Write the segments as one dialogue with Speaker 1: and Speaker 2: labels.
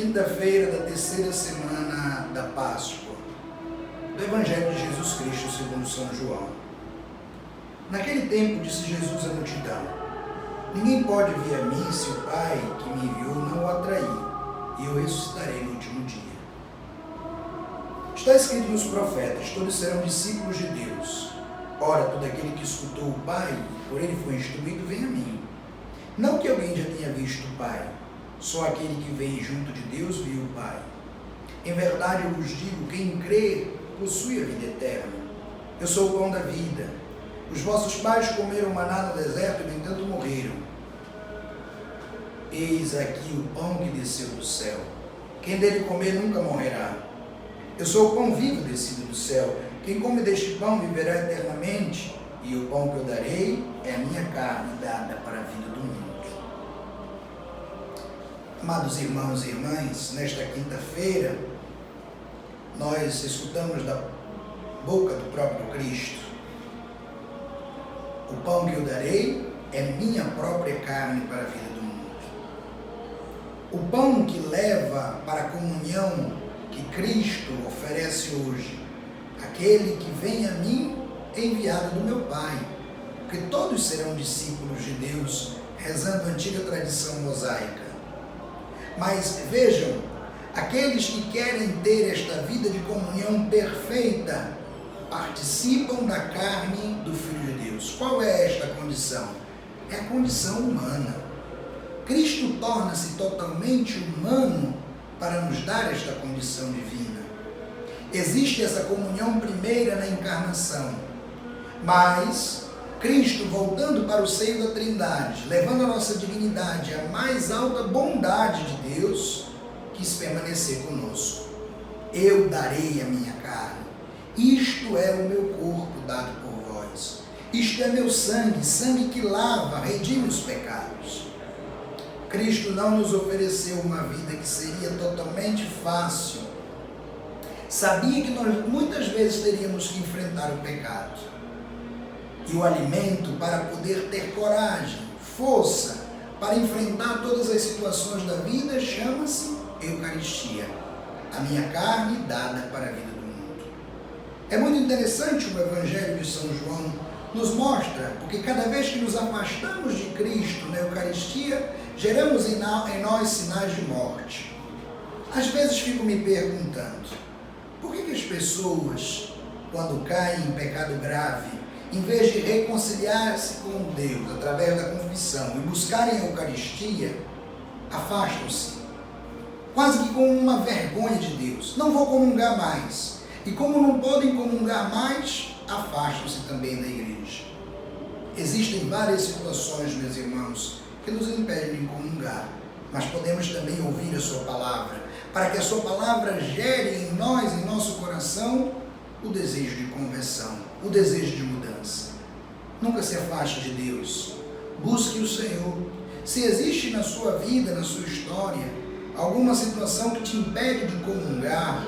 Speaker 1: Quinta-feira da terceira semana da Páscoa, do Evangelho de Jesus Cristo segundo São João. Naquele tempo disse Jesus à multidão: ninguém pode vir a mim se o Pai que me enviou não o atrair, e eu ressuscitarei no último dia. Está escrito nos profetas: todos serão discípulos de Deus. Ora, todo aquele que escutou o Pai e por ele foi instruído, vem a mim. Não que alguém já tenha visto o Pai, só aquele que vem junto de Deus viu o Pai. Em verdade eu vos digo, quem crê possui a vida eterna. Eu sou o pão da vida. Os vossos pais comeram maná no deserto e, no entanto, morreram. Eis aqui o pão que desceu do céu. Quem dele comer nunca morrerá. Eu sou o pão vivo descido do céu. Quem come deste pão viverá eternamente, e o pão que eu darei é a minha carne dada para a vida do mundo. Amados irmãos e irmãs, nesta quinta-feira, nós escutamos da boca do próprio Cristo: o pão que eu darei é minha própria carne para a vida do mundo. O pão que leva para a comunhão que Cristo oferece hoje: aquele que vem a mim é enviado do meu Pai, porque todos serão discípulos de Deus, rezando a antiga tradição mosaica. Mas vejam, aqueles que querem ter esta vida de comunhão perfeita participam da carne do Filho de Deus. Qual é esta condição? É a condição humana. Cristo torna-se totalmente humano para nos dar esta condição divina. Existe essa comunhão primeira na encarnação, mas Cristo, voltando para o seio da Trindade, levando a nossa dignidade à mais alta bondade de Deus, quis permanecer conosco. Eu darei a minha carne. Isto é o meu corpo dado por vós. Isto é meu sangue, sangue que lava, redime os pecados. Cristo não nos ofereceu uma vida que seria totalmente fácil. Sabia que nós muitas vezes teríamos que enfrentar o pecado. E o alimento para poder ter coragem, força, para enfrentar todas as situações da vida, chama-se Eucaristia, a minha carne dada para a vida do mundo. É muito interessante o Evangelho de São João nos mostra, porque cada vez que nos afastamos de Cristo na Eucaristia, geramos em nós sinais de morte. Às vezes fico me perguntando, por que as pessoas, quando caem em pecado grave, em vez de reconciliar-se com Deus através da confissão e buscarem a Eucaristia, afastam-se, quase que com uma vergonha de Deus? Não vou comungar mais. E como não podem comungar mais, afastam-se também da igreja. Existem várias situações, meus irmãos, que nos impedem de comungar, mas podemos também ouvir a sua palavra, para que a sua palavra gere em nós, em nosso coração, o desejo de conversão, o desejo de mudança. Nunca se afaste de Deus. Busque o Senhor. Se existe na sua vida, na sua história, alguma situação que te impede de comungar,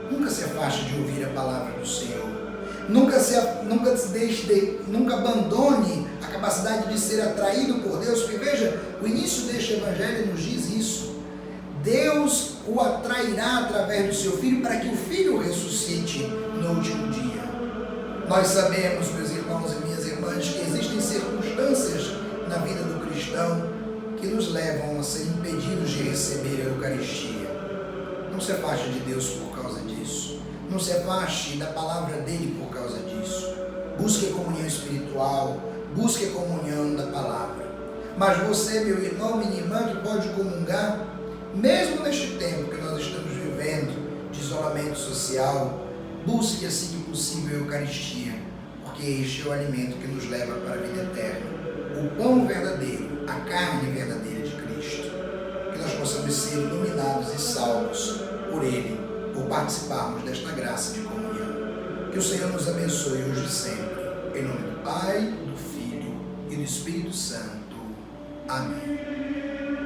Speaker 1: nunca se afaste de ouvir a palavra do Senhor. Nunca abandone a capacidade de ser atraído por Deus, porque veja, o início deste Evangelho nos diz isso. Deus o atrairá através do seu Filho, para que o Filho ressuscite no último dia. Nós sabemos, meus irmãos e minhas irmãs, que existem circunstâncias na vida do cristão que nos levam a ser impedidos de receber a Eucaristia. Não se afaste de Deus por causa disso. Não se afaste da palavra dele por causa disso. Busque a comunhão espiritual, busque a comunhão da palavra. Mas você, meu irmão, minha irmã, que pode comungar, mesmo neste tempo que nós estamos vivendo de isolamento social, busque assim que possível a Eucaristia, porque este é o alimento que nos leva para a vida eterna, o pão verdadeiro, a carne verdadeira de Cristo. Que nós possamos ser iluminados e salvos por Ele, por participarmos desta graça de comunhão. Que o Senhor nos abençoe hoje e sempre. Em nome do Pai, do Filho e do Espírito Santo. Amém.